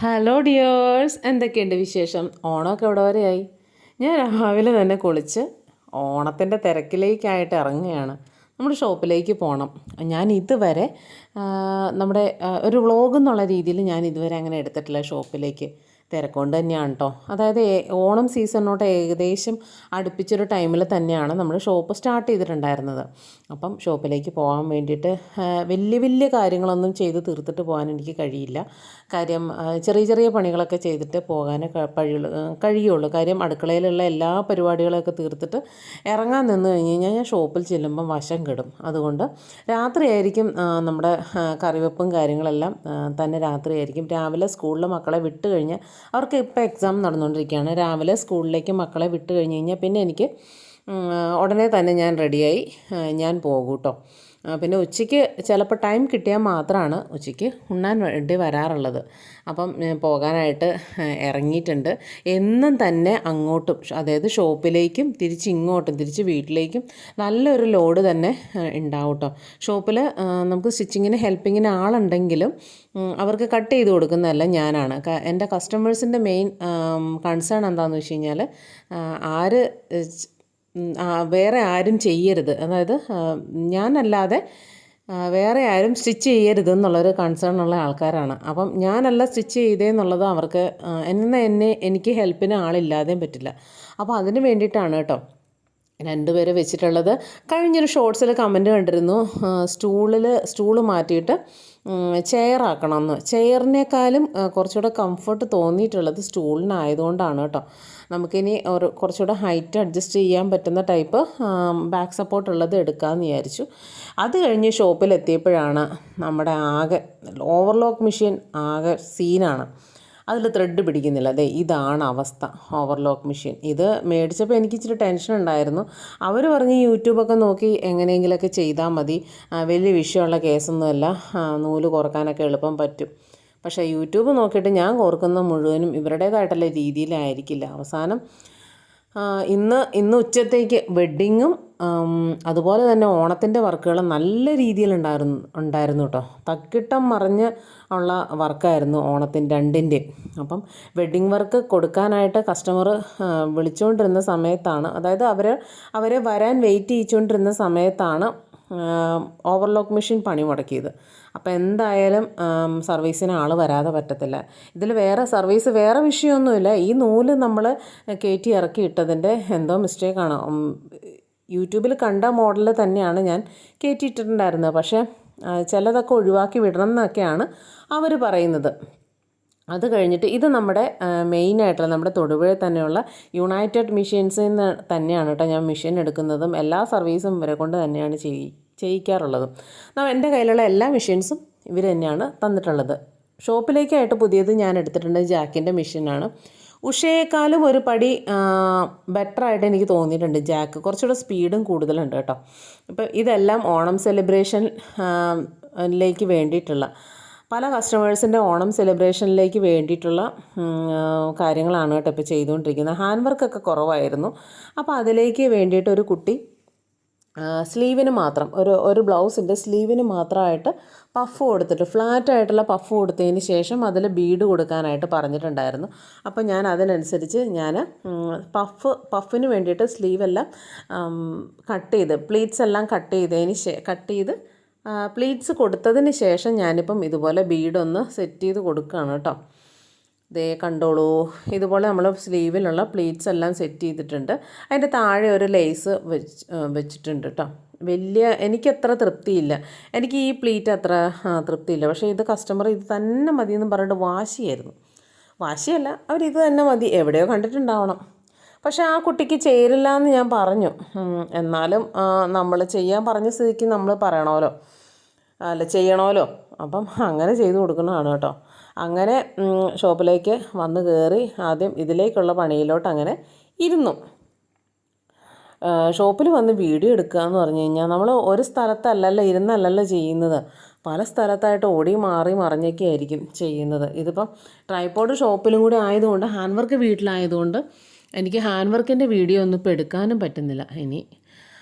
Hello dears, എന്തൊക്കെയുണ്ട് വിശേഷം? ഓണമൊക്കെ എവിടെ വരെയായി? ഞാൻ രാവിലെ തന്നെ കുളിച്ച് ഓണത്തിൻ്റെ തിരക്കിലേക്കായിട്ട് ഇറങ്ങുകയാണ്. നമ്മുടെ ഷോപ്പിലേക്ക് പോകണം. ഞാൻ ഇതുവരെ നമ്മുടെ ഒരു വ്ളോഗ് എന്നുള്ള രീതിയിൽ ഞാൻ ഇതുവരെ അങ്ങനെ എടുത്തിട്ടില്ല. ഷോപ്പിലേക്ക് തിരക്കൊണ്ട് തന്നെയാണ് കേട്ടോ. അതായത് ഓണം സീസണിനോട്ട് ഏകദേശം അടുപ്പിച്ചൊരു ടൈമിൽ തന്നെയാണ് നമ്മൾ ഷോപ്പ് സ്റ്റാർട്ട് ചെയ്തിട്ടുണ്ടായിരുന്നത്. അപ്പം ഷോപ്പിലേക്ക് പോകാൻ വേണ്ടിയിട്ട് വലിയ വലിയ കാര്യങ്ങളൊന്നും ചെയ്ത് തീർത്തിട്ട് പോകാൻ എനിക്ക് കഴിയില്ല. കാര്യം ചെറിയ ചെറിയ പണികളൊക്കെ ചെയ്തിട്ട് പോകാനേ കഴിയുള്ളൂ. കാര്യം അടുക്കളയിലുള്ള എല്ലാ പരിപാടികളൊക്കെ തീർത്തിട്ട് ഇറങ്ങാൻ നിന്ന് കഴിഞ്ഞ് കഴിഞ്ഞാൽ ഞാൻ ഷോപ്പിൽ ചെല്ലുമ്പം വശം കെടും. അതുകൊണ്ട് രാത്രിയായിരിക്കും നമ്മുടെ കറിവെപ്പും കാര്യങ്ങളെല്ലാം തന്നെ രാത്രിയായിരിക്കും. രാവിലെ സ്കൂളിൽ മക്കളെ വിട്ട് കഴിഞ്ഞ് അവർക്ക് ഇപ്പോൾ എക്സാം നടന്നുകൊണ്ടിരിക്കുകയാണ്. രാവിലെ സ്കൂളിലേക്ക് മക്കളെ വിട്ട് കഴിഞ്ഞ് കഴിഞ്ഞാൽ പിന്നെ എനിക്ക് ഉടനെ തന്നെ ഞാൻ റെഡിയായി ഞാൻ പോകും കേട്ടോ. പിന്നെ ഉച്ചയ്ക്ക് ചിലപ്പോൾ ടൈം കിട്ടിയാൽ മാത്രമാണ് ഉച്ചയ്ക്ക് ഉണ്ണാൻ വേണ്ടി വരാറുള്ളത്. അപ്പം പോകാനായിട്ട് ഇറങ്ങിയിട്ടുണ്ട്. എന്നും തന്നെ അങ്ങോട്ടും, അതായത് ഷോപ്പിലേക്കും തിരിച്ച് ഇങ്ങോട്ടും തിരിച്ച് വീട്ടിലേക്കും നല്ലൊരു ലോഡ് തന്നെ ഉണ്ടാവും കേട്ടോ. ഷോപ്പിൽ നമുക്ക് സ്റ്റിച്ചിങ്ങിന് ഹെൽപ്പിങ്ങിന് ആളുണ്ടെങ്കിലും അവർക്ക് കട്ട് ചെയ്ത് കൊടുക്കുന്നതല്ല ഞാനാണ്. എൻ്റെ കസ്റ്റമേഴ്സിൻ്റെ മെയിൻ കൺസേൺ എന്താണെന്ന് വെച്ച് കഴിഞ്ഞാൽ വേറെ ആരും ചെയ്യരുത്, അതായത് ഞാനല്ലാതെ വേറെ ആരും സ്റ്റിച്ച് ചെയ്യരുത് എന്നുള്ളൊരു കൺസേൺ ഉള്ള ആൾക്കാരാണ്. അപ്പം ഞാനല്ല സ്റ്റിച്ച് ചെയ്തതെന്നുള്ളത് അവർക്ക് എനിക്ക് ഹെൽപ്പിന് ആളില്ലാതെയും പറ്റില്ല. അപ്പോൾ അതിന് വേണ്ടിയിട്ടാണ് കേട്ടോ രണ്ടുപേരെ വെച്ചിട്ടുള്ളത്. കഴിഞ്ഞൊരു ഷോർട്സിൽ കമൻറ്റ് കണ്ടിരുന്നു, സ്റ്റൂള് മാറ്റിയിട്ട് ചെയറാക്കണമെന്ന്. ചെയറിനേക്കാളും കുറച്ചുകൂടെ കംഫർട്ട് തോന്നിയിട്ടുള്ളത് സ്റ്റൂളിനായതുകൊണ്ടാണ് കേട്ടോ. നമുക്കിനി കുറച്ചുകൂടെ ഹൈറ്റ് അഡ്ജസ്റ്റ് ചെയ്യാൻ പറ്റുന്ന ടൈപ്പ് ബാക്ക് സപ്പോർട്ട് ഉള്ളത് എടുക്കാമെന്ന് വിചാരിച്ചു. അത് കഴിഞ്ഞ് ഷോപ്പിലെത്തിയപ്പോഴാണ് നമ്മുടെ ആകെ ഓവർലോക്ക് മെഷീൻ ആകെ സീനാണ്. അതിൽ ത്രെഡ് പിടിക്കുന്നില്ല. അതെ, ഇതാണ് അവസ്ഥ. ഓവർലോക്ക് മെഷീൻ ഇത് മേടിച്ചപ്പോൾ എനിക്ക് ഇച്ചിരി ടെൻഷൻ ഉണ്ടായിരുന്നു. അവർ പറഞ്ഞ് യൂട്യൂബൊക്കെ നോക്കി എങ്ങനെയെങ്കിലുമൊക്കെ ചെയ്താൽ മതി, വലിയ വിഷയമുള്ള കേസൊന്നുമല്ല, നൂല് കോർക്കാനൊക്കെ എളുപ്പം പറ്റും. പക്ഷേ യൂട്യൂബ് നോക്കിയിട്ട് ഞാൻ കോർക്കുന്ന മുഴുവനും ഇവരുടേതായിട്ടുള്ള രീതിയിലായിരിക്കില്ല. അവസാനം ഇന്ന് ഉച്ചത്തേക്ക് വെഡ്ഡിങ്ങും അതുപോലെ തന്നെ ഓണത്തിൻ്റെ വർക്കുകൾ നല്ല രീതിയിൽ ഉണ്ടായിരുന്നു കേട്ടോ. തക്കിട്ടം മറിഞ്ഞ് ഉള്ള വർക്കായിരുന്നു ഓണത്തിൻ്റെ രണ്ടിൻ്റെയും. അപ്പം വെഡ്ഡിങ് വർക്ക് കൊടുക്കാനായിട്ട് കസ്റ്റമർ വിളിച്ചുകൊണ്ടിരുന്ന സമയത്താണ്, അതായത് അവരെ വരാൻ വെയിറ്റ് ചെയ്യിച്ചുകൊണ്ടിരുന്ന സമയത്താണ് ഓവർലോക്ക് മെഷീൻ പണി മുടക്കിയത്. അപ്പോൾ എന്തായാലും സർവീസിന് ആൾ വരാതെ പറ്റത്തില്ല. ഇതിൽ വേറെ വിഷയമൊന്നുമില്ല. ഈ നൂല് നമ്മൾ കയറ്റി ഇറക്കി ഇട്ടതിൻ്റെ എന്തോ മിസ്റ്റേക്കാണ്. യൂട്യൂബിൽ കണ്ട മോഡൽ തന്നെയാണ് ഞാൻ കയറ്റിയിട്ടുണ്ടായിരുന്നത്. പക്ഷേ ചിലതൊക്കെ ഒഴിവാക്കി വിടണം എന്നൊക്കെയാണ് അവർ പറയുന്നത്. അത് കഴിഞ്ഞിട്ട് ഇത് നമ്മുടെ മെയിനായിട്ടുള്ള നമ്മുടെ തൊടുപുഴയിൽ തന്നെയുള്ള യുണൈറ്റഡ് മെഷീൻസിൽ നിന്ന് തന്നെയാണ് കേട്ടോ ഞാൻ മെഷീൻ എടുക്കുന്നതും എല്ലാ സർവീസും ഇവരെ കൊണ്ട് തന്നെയാണ് ചെയ്യിക്കാറുള്ളതും. എൻ്റെ കയ്യിലുള്ള എല്ലാ മെഷീൻസും ഇവർ തന്നെയാണ് തന്നിട്ടുള്ളത്. ഷോപ്പിലേക്കായിട്ട് പുതിയത് ഞാൻ എടുത്തിട്ടുണ്ട് ജാക്കിൻ്റെ മെഷീനാണ്. ഉഷയേക്കാളും ഒരു പടി ബെറ്ററായിട്ട് എനിക്ക് തോന്നിയിട്ടുണ്ട് ജാക്ക്. കുറച്ചുകൂടെ സ്പീഡും കൂടുതലുണ്ട് കേട്ടോ. ഇപ്പോൾ ഇതെല്ലാം ഓണം സെലിബ്രേഷനിലേക്ക് വേണ്ടിയിട്ടുള്ള പല കസ്റ്റമേഴ്സിൻ്റെ ഓണം സെലിബ്രേഷനിലേക്ക് വേണ്ടിയിട്ടുള്ള കാര്യങ്ങളാണ് കേട്ടോ ഇപ്പോൾ ചെയ്തുകൊണ്ടിരിക്കുന്നത്. ഹാൻഡ് വർക്കൊക്കെ കുറവായിരുന്നു. അപ്പോൾ അതിലേക്ക് വേണ്ടിയിട്ട് ഒരു കുട്ടി സ്ലീവിന് മാത്രം ഒരു ബ്ലൗസിൻ്റെ സ്ലീവിന് മാത്രമായിട്ട് പഫ് കൊടുത്തിട്ട് ഫ്ലാറ്റായിട്ടുള്ള പഫ് കൊടുത്തതിന് ശേഷം അതിൽ ബീഡ് കൊടുക്കാനായിട്ട് പറഞ്ഞിട്ടുണ്ടായിരുന്നു. അപ്പോൾ ഞാൻ അതിനനുസരിച്ച് പഫിന് വേണ്ടിയിട്ട് സ്ലീവെല്ലാം പ്ലീറ്റ്സ് എല്ലാം കട്ട് ചെയ്ത് പ്ലീറ്റ്സ് കൊടുത്തതിന് ശേഷം ഞാനിപ്പം ഇതുപോലെ ബീഡൊന്ന് സെറ്റ് ചെയ്ത് കൊടുക്കുകയാണ് കേട്ടോ. ദേ കണ്ടോളൂ, ഇതുപോലെ നമ്മൾ സ്ലീവിലുള്ള പ്ലീറ്റ്സ് എല്ലാം സെറ്റ് ചെയ്തിട്ടുണ്ട്. അതിൻ്റെ താഴെ ഒരു ലേസ് വെച്ചിട്ടുണ്ട് കേട്ടോ. എനിക്കത്ര തൃപ്തിയില്ല, എനിക്ക് ഈ പ്ലീറ്റ് അത്ര തൃപ്തിയില്ല. പക്ഷേ ഇത് കസ്റ്റമർ ഇത് തന്നെ മതി എന്ന് പറഞ്ഞിട്ട് വാശിയല്ല, അവരിത് തന്നെ മതി, എവിടെയോ കണ്ടിട്ടുണ്ടാവണം. പക്ഷേ ആ കുട്ടിക്ക് ചേരില്ല എന്ന് ഞാൻ പറഞ്ഞു. എന്നാലും നമ്മൾ ചെയ്യാൻ പറഞ്ഞ സ്ഥിതിക്ക് നമ്മൾ ചെയ്യണമല്ലോ. അപ്പം അങ്ങനെ ചെയ്തു കൊടുക്കുന്നതാണ് കേട്ടോ. അങ്ങനെ ഷോപ്പിലേക്ക് വന്ന് കയറി ആദ്യം ഇതിലേക്കുള്ള പണിയിലോട്ട് അങ്ങനെ ഇരുന്നു. ഷോപ്പിൽ വന്ന് വീഡിയോ എടുക്കുക എന്ന് പറഞ്ഞു കഴിഞ്ഞാൽ നമ്മൾ ഒരു ഇരുന്നല്ലല്ലോ ചെയ്യുന്നത്, പല സ്ഥലത്തായിട്ട് ഓടി മാറി മറിഞ്ഞൊക്കെ ആയിരിക്കും ചെയ്യുന്നത്. ഇതിപ്പം ട്രൈപോഡ് ഷോപ്പിലും കൂടി ആയതുകൊണ്ട് ഹാൻഡ് വർക്ക് വീട്ടിലായതുകൊണ്ട് എനിക്ക് ഹാൻഡ് വർക്കിൻ്റെ വീഡിയോ ഒന്നും ഇപ്പോൾ എടുക്കാനും പറ്റുന്നില്ല. ഇനി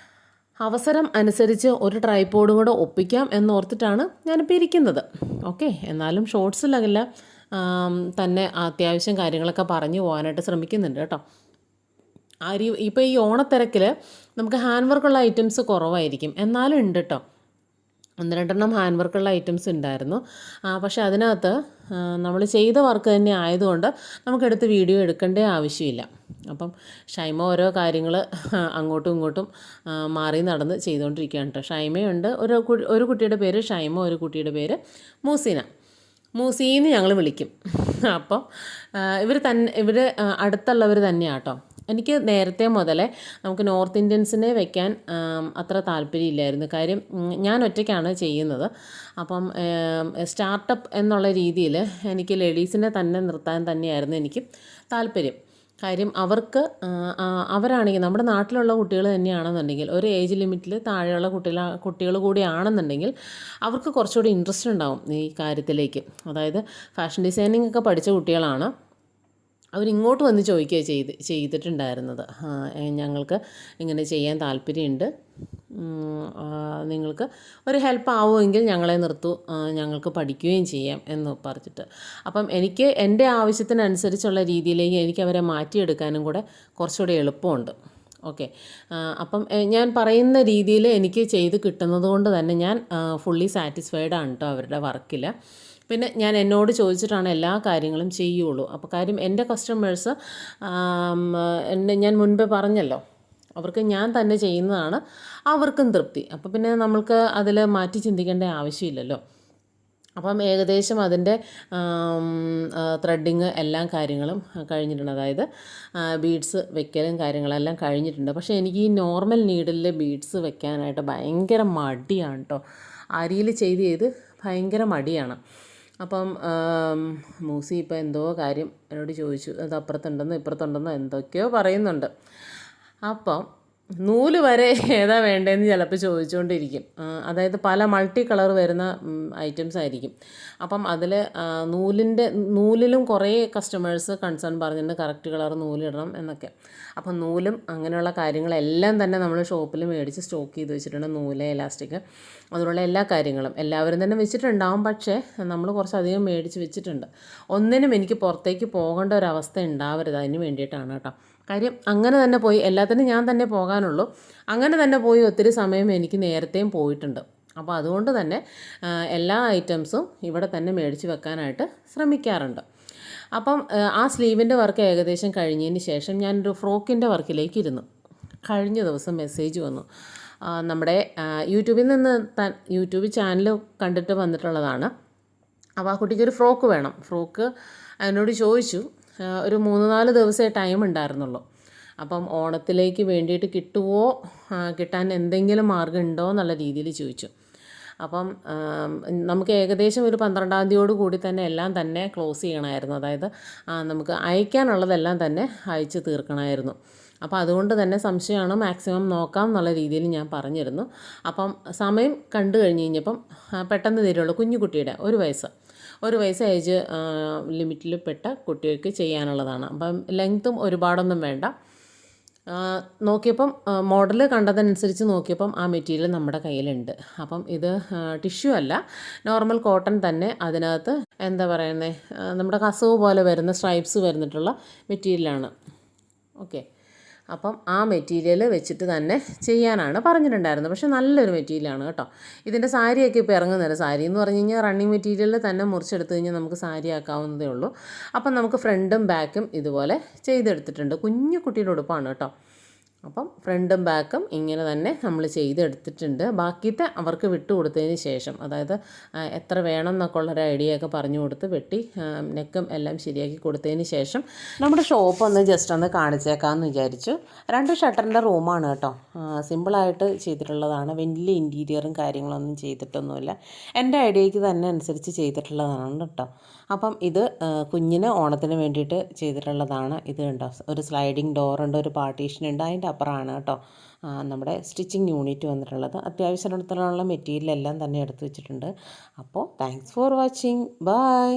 അവസരം അനുസരിച്ച് ഒരു ട്രൈപോഡും കൂടെ ഒപ്പിക്കാം എന്നോർത്തിട്ടാണ് ഞാനിപ്പോൾ ഇരിക്കുന്നത്. ഓക്കെ, എന്നാലും ഷോർട്സിലല്ല തന്നെ അത്യാവശ്യം കാര്യങ്ങളൊക്കെ പറഞ്ഞു പോകാനായിട്ട് ശ്രമിക്കുന്നുണ്ട് കേട്ടോ. ഇപ്പോൾ ഈ ഓണത്തിരക്കിൽ നമുക്ക് ഹാൻഡ് വർക്കുള്ള ഐറ്റംസ് കുറവായിരിക്കും, എന്നാലും ഉണ്ട് കേട്ടോ. 1-2 ഹാൻഡ് വർക്കുള്ള ഐറ്റംസ് ഉണ്ടായിരുന്നു. പക്ഷേ അതിനകത്ത് നമ്മൾ ചെയ്ത വർക്ക് തന്നെ ആയതുകൊണ്ട് നമുക്കെടുത്ത് വീഡിയോ എടുക്കേണ്ട ആവശ്യമില്ല. അപ്പം ഷൈമ ഓരോ കാര്യങ്ങൾ അങ്ങോട്ടും ഇങ്ങോട്ടും മാറി നടന്ന് ചെയ്തുകൊണ്ടിരിക്കുകയാണ് കേട്ടോ. ഷൈമയുണ്ട്, ഒരു കുട്ടിയുടെ പേര് ഷൈമ, ഒരു കുട്ടിയുടെ പേര് മൂസീന്ന് ഞങ്ങൾ വിളിക്കും. അപ്പം ഇവർ അടുത്തുള്ളവർ തന്നെയാണ് കേട്ടോ. എനിക്ക് നേരത്തെ മുതലേ നമുക്ക് നോർത്ത് ഇന്ത്യൻസിനെ വെക്കാൻ അത്ര താല്പര്യമില്ലായിരുന്നു. കാര്യം ഞാൻ ഒറ്റയ്ക്കാണ് ചെയ്യുന്നത്. അപ്പം സ്റ്റാർട്ടപ്പ് എന്നുള്ള രീതിയിൽ എനിക്ക് ലേഡീസിനെ തന്നെ നിർത്താൻ തന്നെയായിരുന്നു എനിക്ക് താല്പര്യം. കാര്യം അവരാണെങ്കിൽ നമ്മുടെ നാട്ടിലുള്ള കുട്ടികൾ തന്നെയാണെന്നുണ്ടെങ്കിൽ, ഒരു ഏജ് ലിമിറ്റിൽ താഴെയുള്ള കുട്ടികൾ കൂടിയാണെന്നുണ്ടെങ്കിൽ അവർക്ക് കുറച്ചുകൂടി ഇൻട്രസ്റ്റ് ഉണ്ടാവും ഈ കാര്യത്തിലേക്ക്. അതായത് ഫാഷൻ ഡിസൈനിങ് ഒക്കെ പഠിച്ച കുട്ടികളാണ്. അവരിങ്ങോട്ട് വന്ന് ചോദിക്കുകയാണ് ചെയ്തിട്ടുണ്ടായിരുന്നത്. ഞങ്ങൾക്ക് ഇങ്ങനെ ചെയ്യാൻ താല്പര്യമുണ്ട്, നിങ്ങൾക്ക് ഒരു ഹെൽപ്പ് ആവുമെങ്കിൽ ഞങ്ങളെ നിർത്തൂ, ഞങ്ങൾക്ക് പഠിക്കുകയും ചെയ്യാം എന്ന് പറഞ്ഞിട്ട്. അപ്പം എനിക്ക് എൻ്റെ ആവശ്യത്തിനനുസരിച്ചുള്ള രീതിയിലേക്ക് എനിക്ക് അവരെ മാറ്റിയെടുക്കാനും കൂടെ കുറച്ചുകൂടി എളുപ്പമുണ്ട്. ഓക്കെ, അപ്പം ഞാൻ പറയുന്ന രീതിയിൽ എനിക്ക് ചെയ്ത് കിട്ടുന്നത് കൊണ്ട് തന്നെ ഞാൻ ഫുള്ളി സാറ്റിസ്ഫൈഡ് ആണ് കേട്ടോ അവരുടെ വർക്കിൽ. പിന്നെ ഞാൻ എന്നോട് ചോദിച്ചിട്ടാണ് എല്ലാ കാര്യങ്ങളും ചെയ്യുള്ളൂ. അപ്പോൾ കാര്യം എൻ്റെ കസ്റ്റമേഴ്സ് ഞാൻ മുൻപേ പറഞ്ഞല്ലോ, അവർക്ക് ഞാൻ തന്നെ ചെയ്യുന്നതാണ് അവർക്കും തൃപ്തി. അപ്പോൾ പിന്നെ നമ്മൾക്ക് അതിൽ മാറ്റി ചിന്തിക്കേണ്ട ആവശ്യമില്ലല്ലോ. അപ്പം ഏകദേശം അതിൻ്റെ ത്രെഡിങ് എല്ലാ കാര്യങ്ങളും കഴിഞ്ഞിട്ടുണ്ട്. അതായത് ബീഡ്സ് വെക്കലും കാര്യങ്ങളെല്ലാം കഴിഞ്ഞിട്ടുണ്ട്. പക്ഷേ എനിക്ക് ഈ നോർമൽ നീഡിൽ ബീഡ്സ് വെക്കാനായിട്ട് ഭയങ്കര മടിയാണ് കേട്ടോ. അരിയിൽ ചെയ്ത് ഭയങ്കര മടിയാണ്. അപ്പം മൂസി ഇപ്പോൾ എന്തോ കാര്യം എന്നോട് ചോദിച്ചു, അത് അപ്പുറത്തുണ്ടെന്നോ ഇപ്പുറത്തുണ്ടെന്നോ എന്തൊക്കെയോ പറയുന്നുണ്ട്. അപ്പം നൂല് വരെ ഏതാ വേണ്ടതെന്ന് ചിലപ്പോൾ ചോദിച്ചുകൊണ്ടിരിക്കും. അതായത് പല മൾട്ടി കളർ വരുന്ന ഐറ്റംസ് ആയിരിക്കും. അപ്പം അതിൽ നൂലിലും കുറേ കസ്റ്റമേഴ്സ് കൺസേൺ പറഞ്ഞിട്ടുണ്ട്, കറക്റ്റ് കളർ നൂലിടണം എന്നൊക്കെ. അപ്പം നൂലും അങ്ങനെയുള്ള കാര്യങ്ങളെല്ലാം തന്നെ നമ്മൾ ഷോപ്പിൽ മേടിച്ച് സ്റ്റോക്ക് ചെയ്ത് വെച്ചിട്ടുണ്ട്. നൂല്, എലാസ്റ്റിക്, അതിലുള്ള എല്ലാ കാര്യങ്ങളും എല്ലാവരും തന്നെ വെച്ചിട്ടുണ്ടാവും. പക്ഷേ നമ്മൾ കുറച്ചധികം മേടിച്ച് വെച്ചിട്ടുണ്ട്. ഒന്നിനും എനിക്ക് പുറത്തേക്ക് പോകേണ്ട ഒരവസ്ഥ ഉണ്ടാവരുത്, അതിന് വേണ്ടിയിട്ടാണ് കേട്ടോ. കാര്യം അങ്ങനെ തന്നെ പോയി എല്ലാത്തിനും ഞാൻ തന്നെ പോകാനുള്ളൂ. അങ്ങനെ തന്നെ പോയി ഒത്തിരി സമയം എനിക്ക് നേരത്തെയും പോയിട്ടുണ്ട്. അപ്പോൾ അതുകൊണ്ട് തന്നെ എല്ലാ ഐറ്റംസും ഇവിടെ തന്നെ മേടിച്ച് വെക്കാനായിട്ട് ശ്രമിക്കാറുണ്ട്. അപ്പം ആ സ്ലീവിൻ്റെ വർക്ക് ഏകദേശം കഴിഞ്ഞതിന് ശേഷം ഞാനൊരു ഫ്രോക്കിൻ്റെ വർക്കിലേക്ക് ഇരുന്നു. കഴിഞ്ഞ ദിവസം മെസ്സേജ് വന്നു. നമ്മുടെ യൂട്യൂബിൽ നിന്ന് യൂട്യൂബ് ചാനൽ കണ്ടിട്ട് വന്നിട്ടുള്ളതാണ്. അപ്പോൾ ആ കുട്ടിക്കൊരു ഫ്രോക്ക് വേണം. ഫ്രോക്ക് എന്നോട് ചോദിച്ചു. ഒരു 3-4 ദിവസമേ ടൈം ഉണ്ടായിരുന്നുള്ളൂ. അപ്പം ഓണത്തിലേക്ക് വേണ്ടിയിട്ട് കിട്ടാൻ എന്തെങ്കിലും മാർഗ്ഗം ഉണ്ടോ എന്നുള്ള രീതിയിൽ ചോദിച്ചു. അപ്പം നമുക്ക് ഏകദേശം ഒരു 12-ാം തീയതിയോട് കൂടി തന്നെ എല്ലാം തന്നെ ക്ലോസ് ചെയ്യണമായിരുന്നു. അതായത് നമുക്ക് അയക്കാനുള്ളതെല്ലാം തന്നെ അയച്ച് തീർക്കണമായിരുന്നു. അപ്പോൾ അതുകൊണ്ട് തന്നെ സംശയമാണ്, മാക്സിമം നോക്കാം എന്നുള്ള രീതിയിൽ ഞാൻ പറഞ്ഞിരുന്നു. അപ്പം സമയം കണ്ടു കഴിഞ്ഞപ്പം പെട്ടെന്ന് തരുള്ളൂ. കുഞ്ഞുകുട്ടിയുടെ 1 വയസ്സ് ഏജ് ലിമിറ്റിൽ പെട്ട കുട്ടികൾക്ക് ചെയ്യാനുള്ളതാണ്. അപ്പം ലെങ്ത്തും ഒരുപാടൊന്നും വേണ്ട. നോക്കിയപ്പം മോഡൽ കണ്ടതനുസരിച്ച് നോക്കിയപ്പം ആ മെറ്റീരിയൽ നമ്മുടെ കയ്യിലുണ്ട്. അപ്പം ഇത് ടിഷ്യൂ അല്ല, നോർമൽ കോട്ടൺ തന്നെ. അതിനകത്ത് എന്താ പറയുന്നത്, നമ്മുടെ കസവ് പോലെ വരുന്ന സ്ട്രൈപ്സ് വരുന്നിട്ടുള്ള മെറ്റീരിയലാണ്. ഓക്കെ, അപ്പം ആ മെറ്റീരിയൽ വെച്ചിട്ട് തന്നെ ചെയ്യാനാണ് പറഞ്ഞിട്ടുണ്ടായിരുന്നത്. പക്ഷേ നല്ലൊരു മെറ്റീരിയലാണ് കേട്ടോ. ഇതിൻ്റെ സാരിയൊക്കെ ഇപ്പോൾ ഇറങ്ങുന്നുണ്ട്. സാരി എന്ന് പറഞ്ഞു കഴിഞ്ഞാൽ റണ്ണിങ് മെറ്റീരിയൽ തന്നെ മുറിച്ചെടുത്ത് കഴിഞ്ഞാൽ നമുക്ക് സാരി ആക്കാവുന്നതേ ഉള്ളൂ. അപ്പം നമുക്ക് ഫ്രണ്ടും ബാക്കും ഇതുപോലെ ചെയ്തെടുത്തിട്ടുണ്ട്. കുഞ്ഞു കുട്ടിയുടെ ഉടുപ്പാണ് കേട്ടോ. അപ്പം ഫ്രണ്ടും ബാക്കും ഇങ്ങനെ തന്നെ നമ്മൾ ചെയ്തെടുത്തിട്ടുണ്ട്. ബാക്കിയത്തെ അവർക്ക് വിട്ടു കൊടുത്തതിന് ശേഷം, അതായത് എത്ര വേണം എന്നൊക്കെ ഉള്ളൊരു ഐഡിയ ഒക്കെ പറഞ്ഞു കൊടുത്ത് വെട്ടി നെക്കും എല്ലാം ശരിയാക്കി കൊടുത്തതിന് ശേഷം നമ്മുടെ ഷോപ്പ് ഒന്ന് ജസ്റ്റ് ഒന്ന് കാണിച്ചേക്കാമെന്ന് വിചാരിച്ചു. 2 ഷട്ടറിൻ്റെ റൂമാണ് കേട്ടോ. സിമ്പിളായിട്ട് ചെയ്തിട്ടുള്ളതാണ്. വലിയ ഇൻറ്റീരിയറും കാര്യങ്ങളൊന്നും ചെയ്തിട്ടൊന്നുമില്ല. എൻ്റെ ഐഡിയയ്ക്ക് തന്നെ അനുസരിച്ച് ചെയ്തിട്ടുള്ളതാണ് കേട്ടോ. അപ്പം ഇത് കുഞ്ഞിന് ഓണത്തിന് വേണ്ടിയിട്ട് ചെയ്തിട്ടുള്ളതാണ്. ഇത് കണ്ടോ, ഒരു സ്ലൈഡിങ് ഡോറുണ്ട്, ഒരു പാർട്ടീഷൻ ഉണ്ട്. അതിൻ്റെ അപ്പുറമാണ് കേട്ടോ നമ്മുടെ സ്റ്റിച്ചിങ് യൂണിറ്റ് വന്നിട്ടുള്ളത്. അത്യാവശ്യത്തിനുള്ള മെറ്റീരിയൽ എല്ലാം തന്നെ എടുത്ത് വെച്ചിട്ടുണ്ട്. അപ്പോൾ താങ്ക്സ് ഫോർ വാച്ചിങ്. ബൈ.